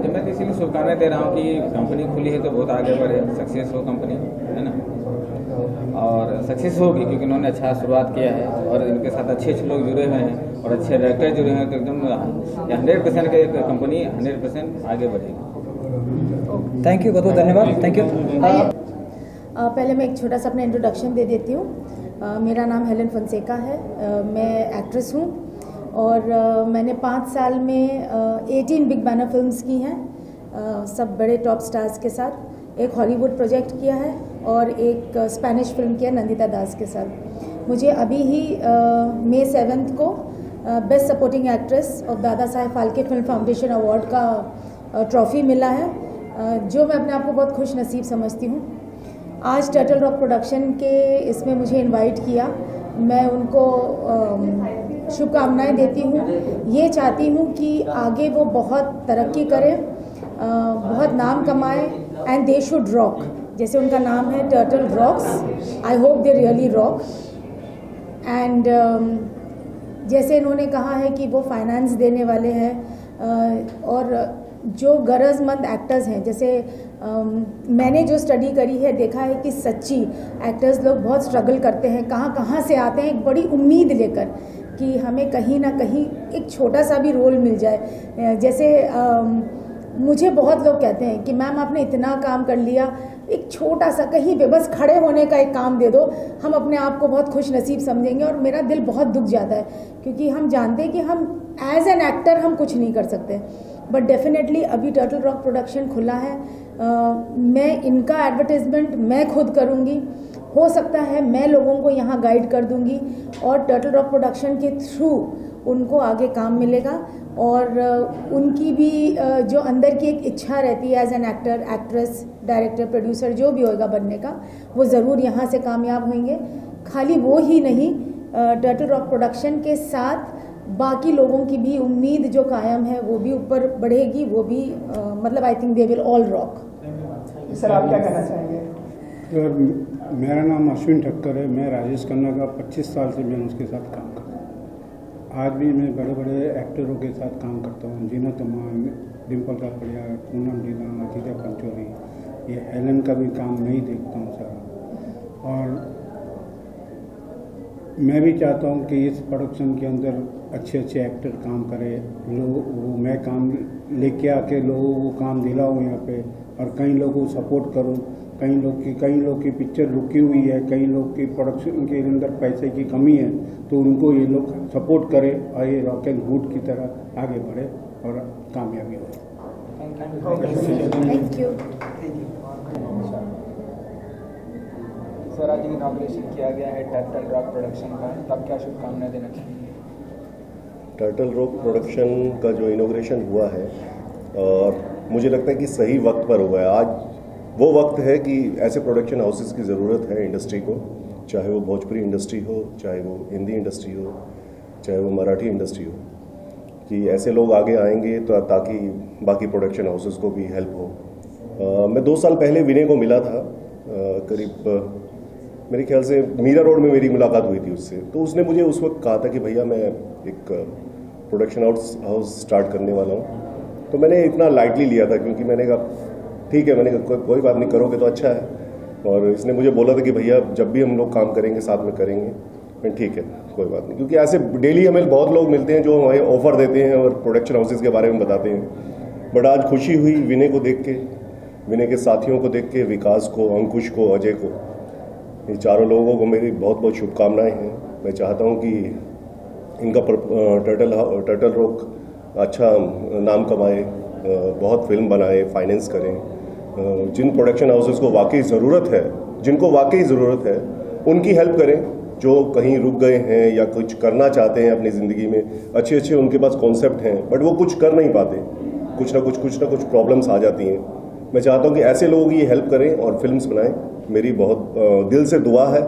मैं तो इसीलिए शुभकामनाएं दे रहा हूँ कि कंपनी खुली है तो बहुत आगे बढ़े, सक्सेस हो कंपनी, है ना, और सक्सेस होगी क्योंकि उन्होंने अच्छा शुरुआत किया है और इनके साथ अच्छे लोग जुड़े हुए हैं और अच्छे डायरेक्टर जुड़े हैं, तो एकदम 100% के कंपनी 100% आगे बढ़ेगी। थैंक यू, बहुत बहुत धन्यवाद। Thank you. पहले मैं एक छोटा सा अपना इंट्रोडक्शन दे देती हूँ। मेरा नाम हेलन फंसेका है, मैं एक्ट्रेस हूँ और मैंने 5 साल में 18 बिग बैनर फिल्म्स की हैं, सब बड़े टॉप स्टार्स के साथ। एक हॉलीवुड प्रोजेक्ट किया है और एक स्पेनिश फिल्म किया नंदिता दास के साथ। मुझे अभी ही मई 7 को बेस्ट सपोर्टिंग एक्ट्रेस और Dada Saheb Phalke film foundation award का ट्रॉफी मिला है, जो मैं अपने आप को बहुत खुश नसीब समझती हूँ। आज टर्टल रॉक प्रोडक्शन के इसमें मुझे इनवाइट किया, मैं उनको शुभकामनाएं देती हूँ। ये चाहती हूँ कि आगे वो बहुत तरक्की करें, बहुत नाम कमाएं एंड दे शुड रॉक। जैसे उनका नाम है turtle rocks, I hope they really rock. And जैसे इन्होंने कहा है कि वो फाइनेंस देने वाले हैं और जो गरजमंद एक्टर्स हैं, जैसे मैंने जो स्टडी करी है देखा है कि सच्ची एक्टर्स लोग बहुत स्ट्रगल करते हैं, कहाँ से आते हैं एक बड़ी उम्मीद लेकर कि हमें कहीं ना कहीं एक छोटा सा भी रोल मिल जाए। जैसे मुझे बहुत लोग कहते हैं कि मैम आपने इतना काम कर लिया, एक छोटा सा कहीं पे बस खड़े होने का एक काम दे दो, हम अपने आप को बहुत खुश नसीब समझेंगे। और मेरा दिल बहुत दुख जाता है क्योंकि हम जानते हैं कि हम एज एन एक्टर हम कुछ नहीं कर सकते, बट डेफिनेटली अभी टर्टल रॉक प्रोडक्शन खुला है, मैं इनका एडवर्टाइजमेंट मैं खुद करूँगी, हो सकता है मैं लोगों को यहाँ गाइड कर दूँगी और टर्टल रॉक प्रोडक्शन के थ्रू उनको आगे काम मिलेगा और उनकी भी जो अंदर की एक इच्छा रहती है as an actor, actress, director, producer जो भी होगा बनने का, वो ज़रूर यहाँ से कामयाब होंगे। खाली वो ही नहीं, टर्टल रॉक प्रोडक्शन के साथ बाकी लोगों की भी उम्मीद जो कायम है वो भी ऊपर बढ़ेगी, वो भी मतलब I think they will all rock. Sir आप क्या कहना चाहेंगे? मेरा नाम अश्विन ठक्कर है, मैं राजेश खन्ना का 25 साल से मैं उसके साथ काम करता हूँ। आज भी मैं बड़े बड़े एक्टरों के साथ काम करता हूँ, जीनत अमान, डिम्पल कापड़िया, पूनम ढीला, अजीजा पंचोली, ये हेलन का भी काम मैं ही देखता हूँ सारा। और मैं भी चाहता हूँ कि इस प्रोडक्शन के अंदर अच्छे अच्छे एक्टर काम करें, लोग मैं काम लेके आके लोगों को काम दिलाऊँ यहाँ पे और कई लोगों को सपोर्ट करूँ। कई लोग की पिक्चर रुकी हुई है, कई लोग की प्रोडक्शन के अंदर पैसे की कमी है, तो उनको ये लोग सपोर्ट करें और ये रॉक एंड वुड की तरह आगे बढ़े और कामयाबी हो। Thank you. सर आज इनॉग्रेशन किया गया है टर्टल रॉक प्रोडक्शन का, तब क्या शुभकामनाएं देना चाहिए? टर्टल रॉक प्रोडक्शन का जो इनॉग्रेशन हुआ है और मुझे लगता है कि सही वक्त पर हुआ है। आज वो वक्त है कि ऐसे प्रोडक्शन हाउसेस की ज़रूरत है इंडस्ट्री को, चाहे वो भोजपुरी इंडस्ट्री हो, चाहे वो हिंदी इंडस्ट्री हो, चाहे वो मराठी इंडस्ट्री हो, कि ऐसे लोग आगे आएंगे तो ताकि बाकी प्रोडक्शन हाउसेस को भी हेल्प हो। मैं 2 साल पहले विनय को मिला था, करीब मेरे ख्याल से मीरा रोड में मेरी मुलाकात हुई थी उससे। तो उसने मुझे उस वक्त कहा था कि भैया मैं एक प्रोडक्शन हाउस स्टार्ट करने वाला हूँ। तो मैंने इतना लाइटली लिया था क्योंकि मैंने कहा ठीक है, मैंने कहा कोई बात नहीं, करोगे तो अच्छा है। और इसने मुझे बोला था कि भैया जब भी हम लोग काम करेंगे साथ में करेंगे। मैं ठीक है, कोई बात नहीं, क्योंकि ऐसे डेली हमें बहुत लोग मिलते हैं जो हमें ऑफर देते हैं और प्रोडक्शन हाउसेस के बारे में बताते हैं, बट आज खुशी हुई विनय को देख के, विनय के साथियों को देख के, विकास को, अंकुश को, अजय को, ये चारों लोगों को मेरी बहुत बहुत शुभकामनाएं हैं। मैं चाहता हूं कि इनका टर्टल रॉक अच्छा नाम कमाए, बहुत फिल्म बनाए, फाइनेंस करें। जिन प्रोडक्शन हाउसेस को वाकई ज़रूरत है, जिनको वाकई ज़रूरत है, उनकी हेल्प करें। जो कहीं रुक गए हैं या कुछ करना चाहते हैं अपनी ज़िंदगी में, अच्छे अच्छे उनके पास कॉन्सेप्ट हैं बट वो कुछ कर नहीं पाते, कुछ ना कुछ प्रॉब्लम्स आ जाती हैं। मैं चाहता हूं कि ऐसे लोगों की हेल्प करें और फिल्म्स बनाएं। मेरी बहुत दिल से दुआ है,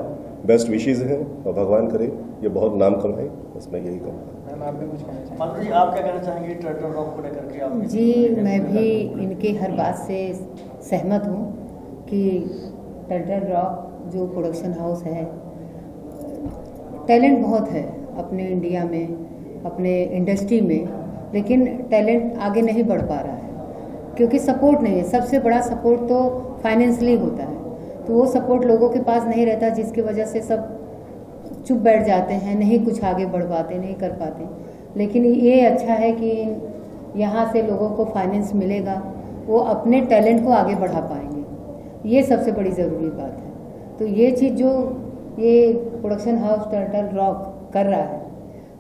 बेस्ट विशेज़ हैं और भगवान करे ये बहुत नाम कमाए, बस मैं यही कहूँगा। माधुरी जी, आप क्या कहना चाहेंगे टर्टल रॉक को लेकर के? आप जी, मैं भी इनके हर बात से सहमत हूँ कि टर्टल रॉक जो प्रोडक्शन हाउस है, टैलेंट बहुत है अपने इंडिया में, अपने इंडस्ट्री में, लेकिन टैलेंट आगे नहीं बढ़ पा रहा है क्योंकि सपोर्ट नहीं है। सबसे बड़ा सपोर्ट तो फाइनेंशियली होता है, तो वो सपोर्ट लोगों के पास नहीं रहता, जिसकी वजह से सब चुप बैठ जाते हैं, नहीं कुछ आगे बढ़ पाते, नहीं कर पाते। लेकिन ये अच्छा है कि यहाँ से लोगों को फाइनेंस मिलेगा, वो अपने टैलेंट को आगे बढ़ा पाएंगे, ये सबसे बड़ी ज़रूरी बात है। तो ये चीज़ जो ये प्रोडक्शन हाउस टर्टल रॉक कर रहा है,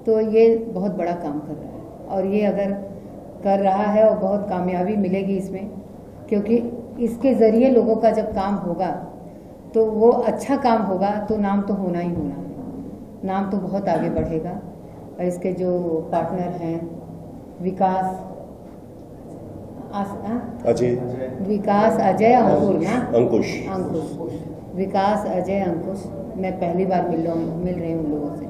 तो ये बहुत बड़ा काम कर रहा है और ये अगर कर रहा है और बहुत कामयाबी मिलेगी इसमें, क्योंकि इसके ज़रिए लोगों का जब काम होगा तो वो अच्छा काम होगा तो नाम तो होना ही होना है, नाम तो बहुत आगे बढ़ेगा। और इसके जो पार्टनर हैं विकास, अजय, अंकुश, विकास, अजय, अंकुश, मैं पहली बार मिल रही हूँ उन लोगों से,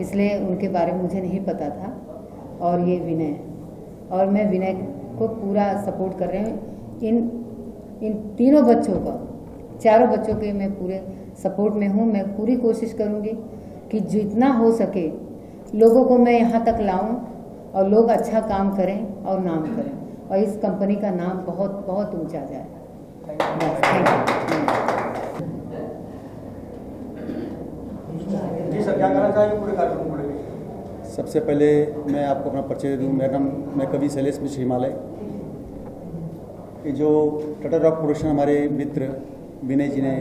इसलिए उनके बारे में मुझे नहीं पता था। और ये विनय, और मैं विनय को पूरा सपोर्ट कर रही हूँ। इन तीनों बच्चों का, चारों बच्चों के मैं पूरे सपोर्ट में हूँ। मैं पूरी कोशिश करूँगी कि जितना हो सके लोगों को मैं यहाँ तक लाऊं और लोग अच्छा काम करें और नाम करें और इस कंपनी का नाम बहुत बहुत ऊंचा जाए। जी सर, क्या कहना चाहेंगे पूरे कार्यक्रम को लेकर? सबसे पहले मैं आपको अपना परिचय दे दूँ। मेरा नाम, मैं कवि शैलेश मिश्र हिमालय। ये जो टर्टल रॉक प्रोडक्शन हमारे मित्र विनय जी ने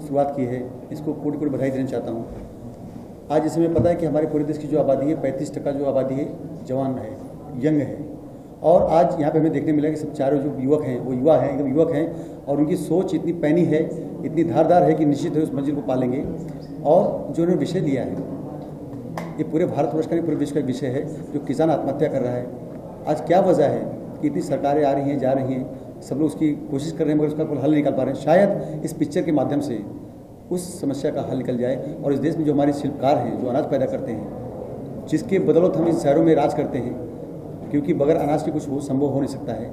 शुरुआत की है, इसको कोटि कोटि बधाई देना चाहता हूँ। आज जैसे हमें पता है कि हमारे पूरे देश की जो आबादी है 35% जो आबादी है जवान है, यंग है, और आज यहाँ पे हमें देखने मिला कि सब चारों जो युवक हैं वो युवा हैं, एकदम युवक हैं, और उनकी सोच इतनी पैनी है, इतनी धारदार है कि निश्चित है उस मंजिल को पालेंगे। और जो उन्होंने विषय दिया है, ये पूरे भारतवर्ष का नहीं, पूरे विश्व का विषय है, जो किसान आत्महत्या कर रहा है। आज क्या वजह है कि इतनी सरकारें आ रही हैं, जा रही हैं, सब लोग उसकी कोशिश कर रहे हैं मगर उसका कोई हल निकाल पा रहे हैं। शायद इस पिक्चर के माध्यम से उस समस्या का हल निकल जाए और इस देश में जो हमारे शिल्पकार हैं, जो अनाज पैदा करते हैं, जिसके बदौलत हम इस शहरों में राज करते हैं, क्योंकि बगैर अनाज के कुछ संभव हो नहीं सकता है।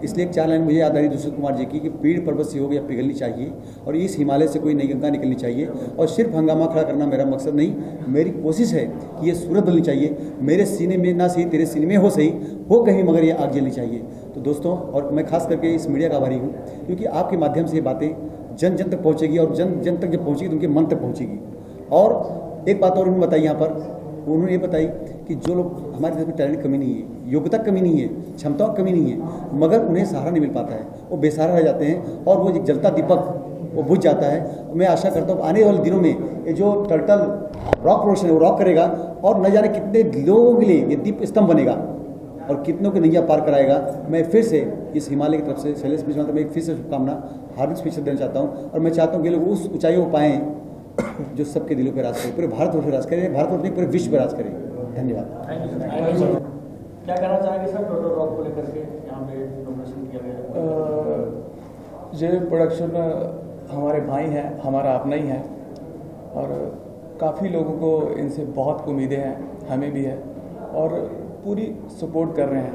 इसलिए एक 4 लाइन मुझे याद आ रही दुष्यंत कुमार जी की कि पेड़ पर्वत से हो या पिघलनी चाहिए और इस हिमालय से कोई नई गंगा निकलनी चाहिए। और सिर्फ हंगामा खड़ा करना मेरा मकसद नहीं, मेरी कोशिश है कि ये सूरत बदलनी चाहिए। मेरे सीने में ना सही, तेरे सीने में हो सही, हो कहीं मगर ये आग जलनी चाहिए। तो दोस्तों, और मैं खास करके इस मीडिया का आभारी हूँ, क्योंकि आपके माध्यम से ये बातें जन जन तक पहुँचेगी और जन जन तक जब पहुँचेगी तो उनके मन तक पहुँचेगी। और एक बात और उन्होंने बताई यहाँ पर, उन्होंने ये बताई कि जो लोग, हमारे देश में टैलेंट कमी नहीं है, योग्यता कमी नहीं है, क्षमताओं की कमी नहीं है, मगर उन्हें सहारा नहीं मिल पाता है, वो बेसहारा रह जाते हैं और वो एक जलता दीपक वो बुझ जाता है। मैं आशा करता हूँ आने वाले दिनों में ये जो टर्टल रॉक प्रोडक्शन है वो रॉक करेगा और न जाने कितने लोगों के लिए ये दीप स्तंभ बनेगा और कितनों के नैया पार कराएगा। मैं फिर से इस हिमालय की तरफ से शैलेश मिश्र में एक फिर से शुभकामना, हार्दिक शुभेच्छा देना चाहता हूँ और मैं चाहता हूँ कि लोग उस ऊंचाई को पाएँ जो सबके दिलों पर राज करे, पूरे भारतवर्ष पर राज करे, भारतवर्ष नहीं पूरे विश्व पर राज करे। धन्यवाद। क्या कहना चाहेंगे सर टर्टल रॉक को लेकर के यहाँ पे प्रोडक्शन किया गया? ये प्रोडक्शन हमारे भाई हैं, हमारा अपना ही है और काफ़ी लोगों को इनसे बहुत उम्मीदें हैं, हमें भी है और पूरी सपोर्ट कर रहे हैं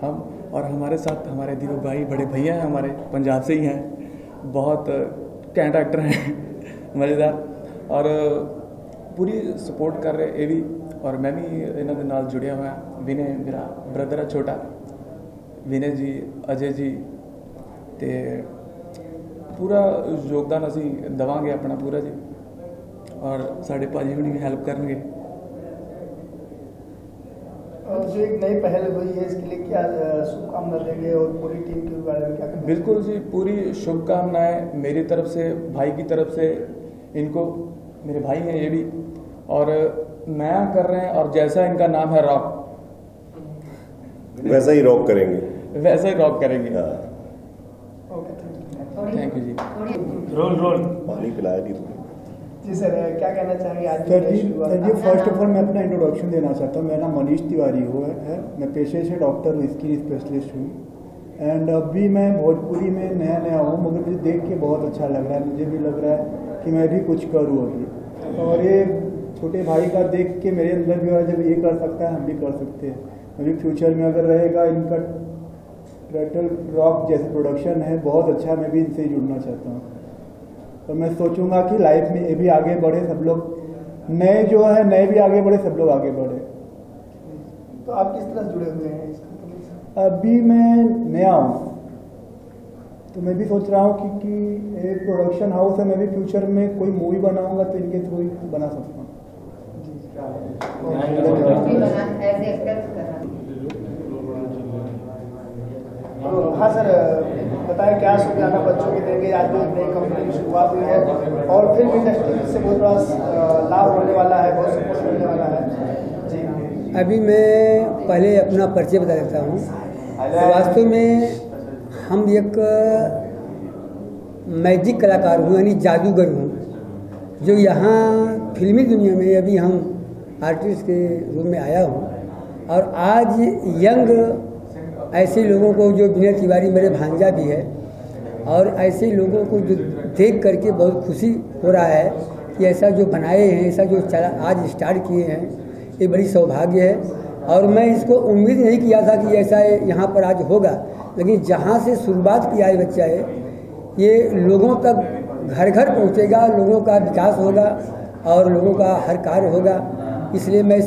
हम। और हमारे साथ हमारे दीपक भाई, बड़े भैया हैं हमारे, पंजाब से ही हैं, बहुत कैंट एक्टर हैं, मज़ेदार, और पूरी सपोर्ट कर रहे ये भी। और मैं भी इन्हों के नाल जुड़िया हुआ। विनय मेरा ब्रदर है छोटा, विनय जी, अजय जी, ते पूरा योगदान असी देवांगे अपना पूरा जी, और साढ़े भाजी हुणी भी हेल्प करेंगे। जो एक नई पहल हुई है इसके लिए क्या शुभकामना देंगे और पूरी टीम के बारे में क्या कहेंगे? बिल्कुल जी, पूरी शुभकामनाएं मेरी तरफ से, भाई की तरफ से। इनको, मेरे भाई हैं ये भी, और नया कर रहे हैं, और जैसा इनका नाम है रॉक, वैसा ही रॉक करेंगे, वैसा ही रॉक करेंगे। थैंक यू जी। रोल पानी पिलाया नहीं तुमने। जी सर, क्या कहना चाहेंगे आज? सर जी फर्स्ट ऑफ ऑल मैं अपना इंट्रोडक्शन देना चाहता हूँ। मेरा नाम मनीष तिवारी है, मैं पेशे से डॉक्टर हूँ, स्किन स्पेशलिस्ट हूँ। एंड अभी मैं भोजपुरी में नया हूँ, मगर मुझे देख के बहुत अच्छा लग रहा है। मुझे भी लग रहा है कि मैं भी कुछ करूँ अभी, और ये छोटे भाई का देख के मेरे अंदर भी हो, जब ये कर सकता है हम भी कर सकते हैं। अभी फ्यूचर में अगर रहेगा इनका टर्टल रॉक जैसे प्रोडक्शन है बहुत अच्छा, मैं भी इनसे जुड़ना चाहता हूँ। तो मैं सोचूंगा कि लाइफ में ये भी आगे बढ़े, सब लोग नए जो है नए भी आगे बढ़े, सब लोग आगे बढ़े। तो आप किस तरह जुड़े हुए हैं इस कंपनी से? अभी मैं नया हूँ, तो मैं भी सोच रहा हूँ कि एक प्रोडक्शन हाउस है, मैं भी फ्यूचर में कोई मूवी बनाऊंगा तो इनके थ्रू ही बना सकता हूँ। हाँ सर, बताएं क्या शुक्राना बच्चों के देंगे? आज जो नई कंपनी की शुरुआत हुई है और फिल्म इंडस्ट्री से बहुत बड़ा लाभ होने वाला है, बहुत सपोर्ट मिलने वाला है जी। अभी मैं पहले अपना परिचय बता देता हूँ। वास्तव में हम एक मैजिक कलाकार हूँ, यानी जादूगर हूँ, जो यहाँ फिल्मी दुनिया में अभी हम आर्टिस्ट के रूप में आया हूँ। और आज यंग ऐसे लोगों को, जो विनय तिवारी मेरे भांजा भी है, और ऐसे लोगों को जो देख करके बहुत खुशी हो रहा है कि ऐसा जो बनाए हैं, ऐसा जो चला आज स्टार्ट किए हैं, ये बड़ी सौभाग्य है। और मैं इसको उम्मीद नहीं किया था कि ऐसा यहाँ पर आज होगा, लेकिन जहाँ से शुरुआत किया है बच्चा है, ये लोगों तक घर घर पहुँचेगा, लोगों का विकास होगा और लोगों का हर कार्य होगा। इसलिए मैं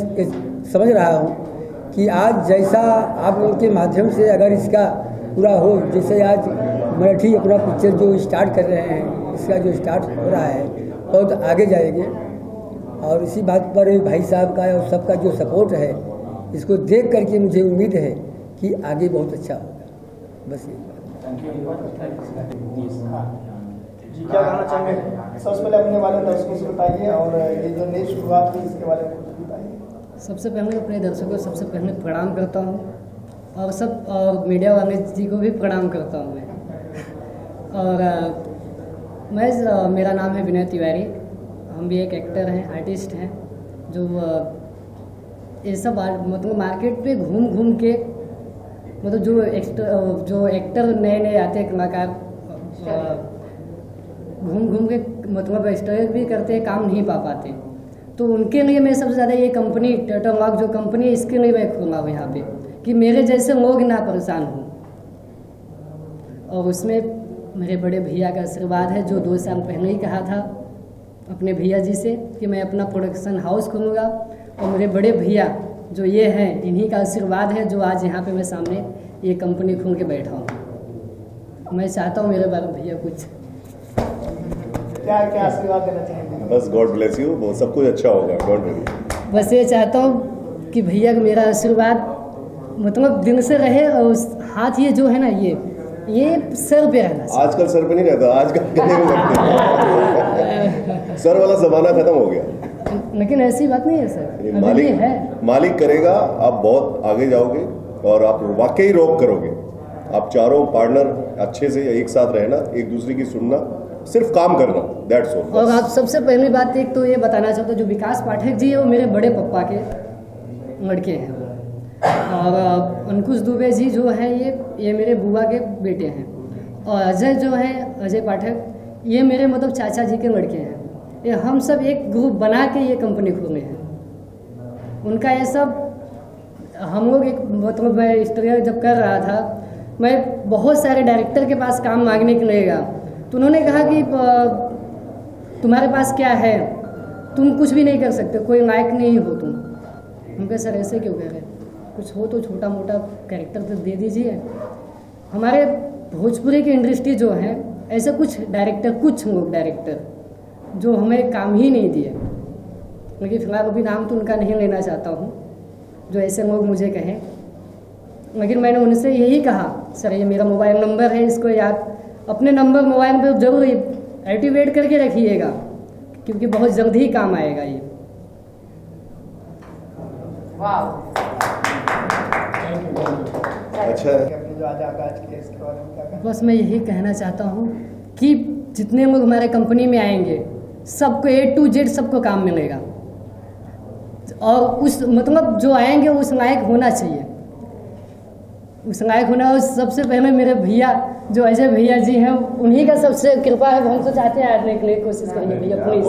समझ रहा हूँ कि आज जैसा आप लोगों के माध्यम से अगर इसका पूरा हो, जैसे आज मराठी अपना पिक्चर जो स्टार्ट कर रहे हैं, इसका जो स्टार्ट हो रहा है बहुत आगे जाएंगे। और इसी बात पर भाई साहब का और सबका जो सपोर्ट है, इसको देख करके मुझे उम्मीद है कि आगे बहुत अच्छा होगा। बस ये जी, क्या कहना चाहेंगे? सबसे पहले अपने वाले दर्शकों से बताइए, और ये जो नई शुरुआत हुई इसके बारे में कुछ बताइए। सबसे पहले अपने दर्शकों को सबसे पहले प्रणाम करता हूँ, और सब और मीडिया वाले जी को भी प्रणाम करता हूँ मैं। और मेरा नाम है विनय तिवारी, हम भी एक एक्टर हैं, आर्टिस्ट हैं, जो ये सब मतलब मार्केट पे घूम घूम के, मतलब जो एक्टर नए नए आते हैं कलाकार, घूम घूम के मतलब स्ट्रगल भी करते हैं, काम नहीं पा पाते, तो उनके लिए मैं सबसे ज़्यादा ये कंपनी टर्टल रॉक जो कंपनी है, इसके लिए मैं खुला हूँ यहाँ पे, कि मेरे जैसे लोग ना परेशान हों। और उसमें मेरे बड़े भैया का आशीर्वाद है, जो 2 साल पहले ही कहा था अपने भैया जी से कि मैं अपना प्रोडक्शन हाउस खोलूँगा। और मेरे बड़े भैया जो ये हैं, इन्हीं का आशीर्वाद है जो आज यहाँ पे मैं सामने ये कंपनी खोल के बैठा हूँ। मैं चाहता हूँ मेरे भैया कुछ क्या आशीर्वाद देना चाहेंगे? बस गॉड ब्लेस यू, बहुत सब कुछ अच्छा होगा, डोंट वरी। बस ये चाहता हूँ कि भैया का मेरा आशीर्वाद मतलब दिल से रहे, और उस हाथ ये जो है ना, ये सर पे रहना चाहिए। आजकल सर पे नहीं रहता, आजकल गले में लगते। सर वाला जमाना खत्म हो गया। लेकिन ऐसी बात नहीं है सर, मालिक करेगा, आप बहुत आगे जाओगे और आप वाकई रॉक करोगे। आप चारों पार्टनर अच्छे से एक साथ रहना, एक दूसरे की सुनना, सिर्फ काम करना, दैट्स ऑल। और आप सबसे पहली बात एक तो ये बताना चाहता हूँ, जो विकास पाठक जी है वो मेरे बड़े पप्पा के लड़के हैं, और अंकुश दुबे जी जो हैं ये मेरे बुआ के बेटे हैं, और अजय जो है अजय पाठक, ये मेरे मतलब चाचा जी के लड़के हैं। ये हम सब एक ग्रुप बना के ये कंपनी खोले हैं। उनका ये सब हम लोग एक मतलब मैं स्टोरी जब कर रहा था, मैं बहुत सारे डायरेक्टर के पास काम मांगने के लिए गया, तो उन्होंने कहा कि तुम्हारे पास क्या है, तुम कुछ भी नहीं कर सकते, कोई लायक नहीं हो तुम। हम कहे सर ऐसे क्यों कह रहे, कुछ हो तो छोटा मोटा कैरेक्टर तो दे दीजिए। हमारे भोजपुरी की इंडस्ट्री जो है, ऐसे कुछ लोग डायरेक्टर जो हमें काम ही नहीं दिए, लेकिन फिलहाल अभी नाम तो उनका नहीं लेना चाहता हूँ, जो ऐसे लोग मुझे कहें, लेकिन मैंने उनसे यही कहा, सर ये मेरा मोबाइल नंबर है, इसको आप अपने नंबर मोबाइल पर जरूर एक्टिवेट करके रखिएगा, क्योंकि बहुत जल्द ही काम आएगा ये। अच्छा, बस मैं यही कहना चाहता हूँ कि जितने लोग हमारे कंपनी में आएंगे सबको A to Z सबको काम मिलेगा, और उस मतलब जो आएंगे उस लायक होना चाहिए, उस लायक होना। और सबसे पहले मेरे भैया जो अजय भैया जी हैं, उन्हीं का सबसे कृपा है, हम तो चाहते हैं आने के लिए कोशिश करेंगे भैया प्लीज।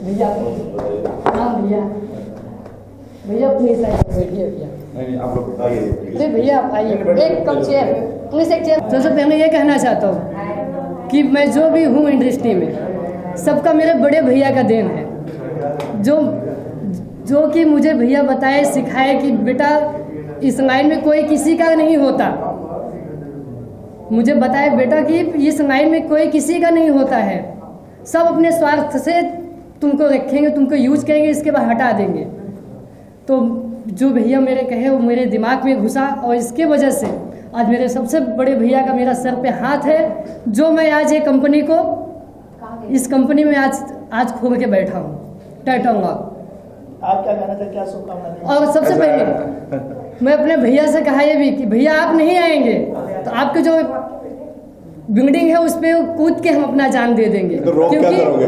भैया हाँ भैया प्लीज बैठिए भैया। अरे भैया आप आइए, एक कप चेयर प्लीज, एक चेयर। सबसे पहले ये कहना चाहता हूँ कि मैं जो भी हूँ इंडस्ट्री में, सबका मेरे बड़े भैया का देन है, जो कि मुझे भैया बताए सिखाए कि बेटा इस लाइन में कोई किसी का नहीं होता। मुझे बताए बेटा कि इस लाइन में कोई किसी का नहीं होता है, सब अपने स्वार्थ से तुमको रखेंगे, तुमको यूज करेंगे, इसके बाद हटा देंगे। तो जो भैया मेरे कहे वो मेरे दिमाग में घुसा, और इसके वजह से आज मेरे सबसे बड़े भैया का मेरा सर पे हाथ है, जो मैं आज ये कंपनी को, इस कंपनी में आज खोल के बैठा हूँ। टाटा आप क्या कहना चाहते, क्या शुभकामनाएं? और सबसे पहले मैं अपने भैया से कहा ये भी कि भैया आप नहीं आएंगे तो आपके जो बिल्डिंग है उस पर कूद के हम अपना जान दे देंगे। तो रोक क्या करोगे?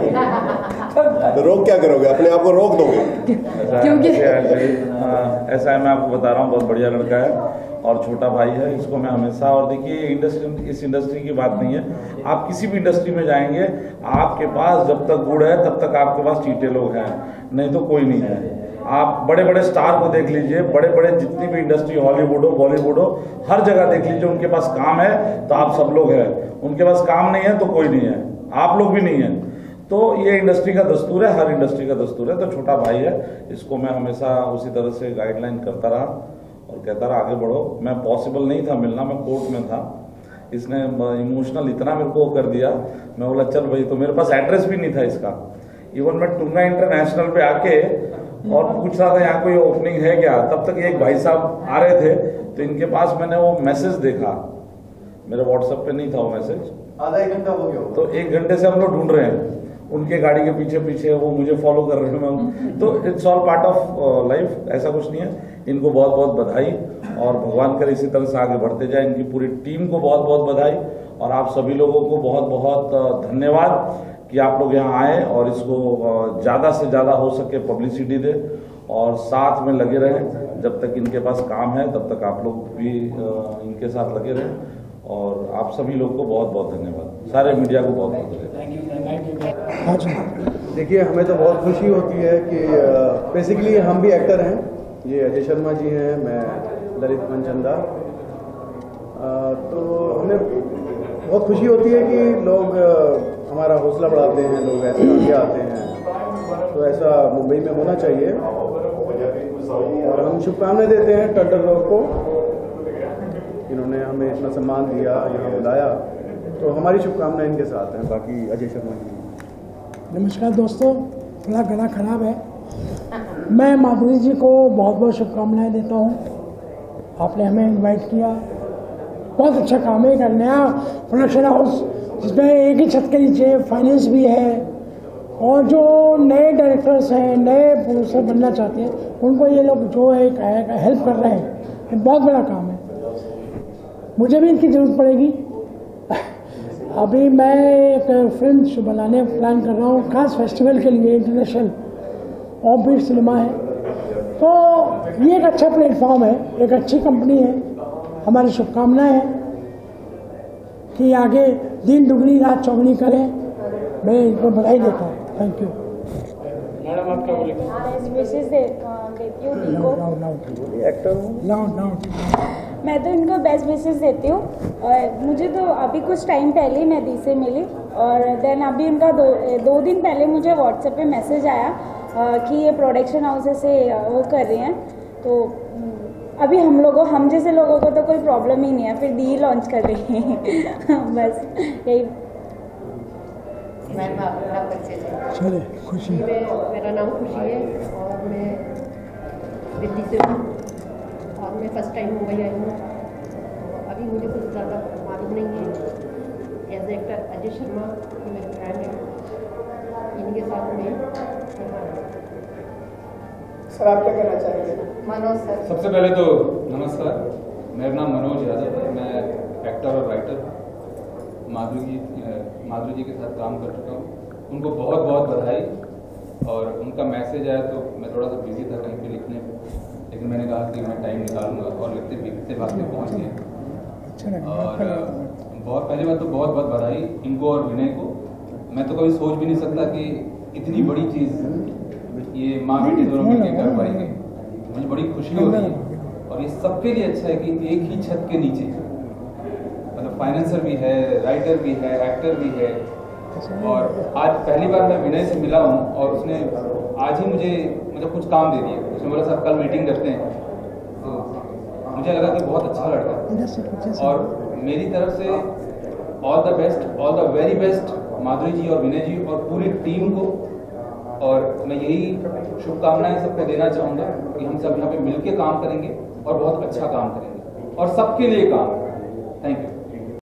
तो रोक क्या करोगे? अपने आप को रोक दोगे? क्योंकि ऐसा है, मैं आपको बता रहा हूँ, बहुत बढ़िया लड़का है और छोटा भाई है, इसको मैं हमेशा, और देखिए इंडस्ट्री, इस इंडस्ट्री की बात नहीं है, आप किसी भी इंडस्ट्री में जाएंगे, आपके पास जब तक गुड़ है तब तक आपके पास चीटे लोग हैं, नहीं तो कोई नहीं है। आप बड़े बड़े स्टार को देख लीजिए, बड़े बड़े जितनी भी इंडस्ट्री, हॉलीवुड हो, बॉलीवुड हो, हर जगह देख लीजिए, उनके पास काम है तो आप सब लोग हैं, उनके पास काम नहीं है तो कोई नहीं है, आप लोग भी नहीं है। तो ये इंडस्ट्री का दस्तूर है, हर इंडस्ट्री का दस्तूर है। तो छोटा भाई है, इसको मैं हमेशा उसी तरह से गाइडलाइन करता रहा और कहता रहा आगे बढ़ो। मैं पॉसिबल नहीं था मिलना, मैं कोर्ट में था, इसने इमोशनल इतना मेरे को कर दिया, मैं बोला चल भाई, तो मेरे पास एड्रेस भी नहीं था इसका। इवन मैं टूंगा इंटरनेशनल पे आके और पूछ रहा था यहाँ कोई ओपनिंग है क्या, तब तक एक भाई साहब आ रहे थे, तो इनके पास मैंने वो मैसेज देखा, मेरे व्हाट्सएप पे नहीं था वो मैसेज, आधा एक घंटा हो गया, तो 1 घंटे से हम लोग ढूंढ रहे हैं, उनके गाड़ी के पीछे पीछे वो मुझे फॉलो कर रहे हैं। तो it's all part of life, ऐसा कुछ नहीं है। इनको बहुत बहुत बधाई, और भगवान करे इसी तरह से आगे बढ़ते जाए। इनकी पूरी टीम को बहुत बहुत बधाई, और आप सभी लोगों को बहुत बहुत धन्यवाद कि आप लोग यहाँ आए और इसको ज़्यादा से ज़्यादा हो सके पब्लिसिटी दे, और साथ में लगे रहें। जब तक इनके पास काम है तब तक आप लोग भी इनके साथ लगे रहें, और आप सभी लोग को बहुत बहुत धन्यवाद, सारे मीडिया को बहुत बहुत धन्यवाद। देखिए, हमें तो बहुत खुशी होती है कि बेसिकली हम भी एक्टर हैं, ये अजय शर्मा जी हैं, मैं ललित मनचंदा। तो हमें बहुत खुशी होती है कि लोग हमारा हौसला बढ़ाते हैं, लोग ऐसे आगे आते हैं, तो ऐसा मुंबई में होना चाहिए। और हम शुभकामनाएं देते हैं टंडन लोग को, इन्होंने हमें इतना सम्मान दिया, यहाँ बुलाया, तो हमारी शुभकामनाएं इनके साथ हैं। बाकी अजय शर्मा जी। नमस्कार दोस्तों, थोड़ा गला खराब है। मैं माधुरी जी को बहुत बहुत शुभकामनाएं देता हूँ, आपने हमें इनवाइट किया, बहुत अच्छा काम है। एक नया प्रोडक्शन हाउस जिसमें एक ही छत के नीचे फाइनेंस भी है, और जो नए डायरेक्टर्स हैं, नए प्रोड्यूसर बनना चाहते हैं, उनको ये लोग जो है हेल्प कर रहे हैं, ये बहुत बड़ा काम है। मुझे भी इनकी ज़रूरत पड़ेगी। अभी मैं एक फिल्म बनाने प्लान कर रहा हूँ, खास फेस्टिवल के लिए, इंटरनेशनल ऑफ बीट सिनेमा है। तो ये एक अच्छा प्लेटफॉर्म है, एक अच्छी कंपनी है। हमारी शुभकामनाएं हैं कि आगे दिन दुगनी रात चौगनी करें। मैं इनको बधाई देता हूँ। Thank you madam. आप क्या बोलेंगे? मैं तो इनको बेस्ट विशेस देती हूँ, और मुझे तो अभी कुछ टाइम पहले नदी से मिली, और देन अभी उनका दो दिन पहले मुझे व्हाट्सएप पे मैसेज आया कि ये प्रोडक्शन हाउस से वो कर रहे हैं। तो अभी हम जैसे लोगों को तो कोई प्रॉब्लम ही नहीं है, फिर दी लॉन्च कर रही है। बस यही। चले खुशी। मेरा नाम खुशी है, और मैं दिल्ली से हूँ और मैं फर्स्ट टाइम मुंबई आई हूँ। तो अभी मुझे कुछ ज़्यादा मालूम नहीं है। एज एक्टर अजय शर्मा मेरे फ्रेंड हैं, इनके साथ में। सर आप क्या कहना चाहेंगे? मनोज सर। सबसे पहले तो नमस्कार, मेरा नाम मनोज यादव है, मैं एक्टर और राइटर माधुरी जी के साथ काम कर चुका हूँ। उनको बहुत बहुत बधाई। और उनका मैसेज आया तो मैं थोड़ा सा बिजी था कहीं पे लिखने पे, लेकिन मैंने कहा कि मैं टाइम निकालूंगा और लिखते भागते पहुँच गए। और बहुत पहली बात तो बहुत बहुत बधाई इनको और विनय को। मैं तो कभी सोच भी नहीं सकता कि इतनी बड़ी चीज़ ये माँ बेटी दोनों मिलकर कर पाएंगे। मुझे बड़ी खुशी हो रही है और ये सबके लिए अच्छा है कि एक ही छत के नीचे, मतलब फाइनेंसर भी है, राइटर भी है, एक्टर भी है। और आज पहली बार मैं विनय से मिला हूँ और उसने आज ही मुझे मतलब कुछ काम दे दिया। उसने बोला साहब कल मीटिंग करते हैं, तो मुझे लगा कि बहुत अच्छा लड़का है। और मेरी तरफ से all the best, all the very best Madhuri ji और विनय जी और पूरी टीम को। और मैं यही शुभकामनाएं सबको देना चाहूँगा कि हम सब यहाँ पे मिलके काम करेंगे और बहुत अच्छा काम करेंगे और सबके लिए काम। Thank you.